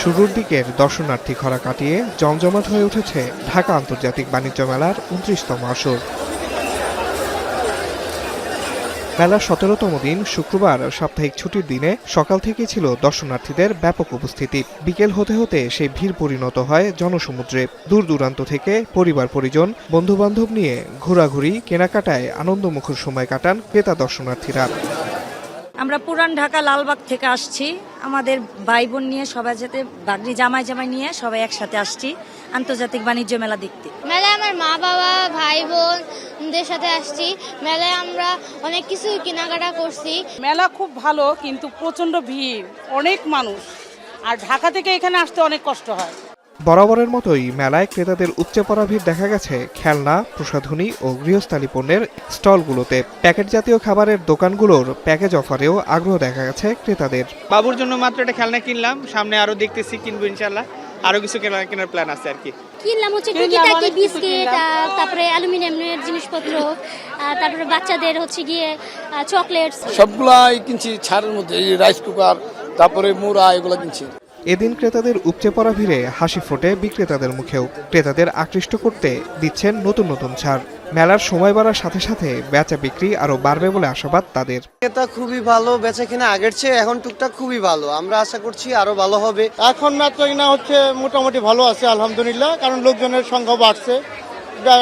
শুরুর দিকের দর্শনার্থী খরা কাটিয়ে জমজমাট হয়ে উঠেছে ঢাকা আন্তর্জাতিক বাণিজ্য মেলার ২৯তম আসর। মেলার ১৭তম দিন শুক্রবার সাপ্তাহিক ছুটির দিনে সকাল থেকেই ছিল দর্শনার্থীদের ব্যাপক উপস্থিতি। বিকেল হতে হতে সেই ভিড় পরিণত হয় জনসমুদ্রে। দূর দূরান্ত থেকে পরিবার পরিজন বন্ধুবান্ধব নিয়ে ঘোরাঘুরি কেনাকাটায় আনন্দমুখর সময় কাটান ক্রেতা দর্শনার্থীরা। আমরা পুরান ঢাকা লালবাগ থেকে আসছি, আমাদের ভাই বোন নিয়ে সবাই যেতে বাগরি জামাই নিয়ে সবাই একসাথে আসছি আন্তর্জাতিক বাণিজ্য মেলা দেখতে। মেলায় আমার মা বাবা ভাই বোনদের সাথে আসছি। মেলায় আমরা অনেক কিছু কেনাকাটা করছি। মেলা খুব ভালো, কিন্তু প্রচন্ড ভিড়, অনেক মানুষ, আর ঢাকা থেকে এখানে আসতে অনেক কষ্ট হয়। বরাবরের মতোই মেলায় ক্রেতাদের উপচে পড়া ভিড় দেখা গেছে খেলনা, প্রসাধনী ও গৃহস্থালী পণ্যের স্টলগুলোতে। প্যাকেট জাতীয় খাবারের দোকানগুলোর প্যাকেজ অফারেও আগ্রহ দেখা গেছে ক্রেতাদের। বাবুর জন্য মাত্র একটা খেলনা কিনলাম, সামনে আরো দেখতেছি কিনবো ইনশাল্লাহ। আরো কিছু কেনার প্ল্যান আছে আর কি। কিনলাম হচ্ছে টুকিটাকি বিস্কিট, তারপরে অ্যালুমিনিয়ামের জিনিসপত্র, তারপরে বাচ্চাদের হচ্ছে গিয়ে চকলেটস, সবগুলাই কিনছি ছাড়ের মধ্যে। এই রাইস কুকার, তারপরে মুড়া, এগুলো কিনছি। এদিন ক্রেতাদের উপচে পড়া ভিড়ে হাসি ফোটে বিক্রেতাদের মুখেও। ক্রেতাদের আকৃষ্ট করতে দিচ্ছেন নতুন নতুন ছাড়। মেলার সময় বাড়ার সাথে সাথে বেচা বিক্রি আরো বাড়বে বলে আশাবাদ তাদের। এটা খুবই ভালো, বেচা কিনা আগের চেয়ে এখন টুকটাক খুবই ভালো। আমরা আশা করছি আরো ভালো হবে। এখন বেচা কিনা হচ্ছে মোটামুটি ভালো আছে আলহামদুলিল্লাহ, কারণ লোকজনের সংখ্যা বাড়ছে।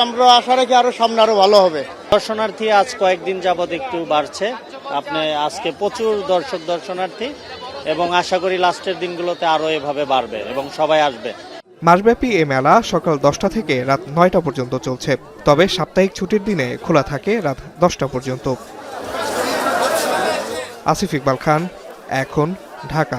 আমরা আশা রাখি আরো সামনে আরো ভালো হবে। দর্শনার্থী আজ কয়েকদিন যাবত একটু বাড়ছে। আপনি আজকে প্রচুর দর্শনার্থী, এবং আশা করি লাস্টের দিনগুলোতে আরো এভাবে বাড়বে এবং সবাই আসবে। মাসব্যাপী এ মেলা সকাল 10টা থেকে রাত 9টা পর্যন্ত চলছে। তবে সাপ্তাহিক ছুটির দিনে খোলা থাকে রাত 10টা পর্যন্ত। আসিফ ইকবাল খান, এখন, ঢাকা।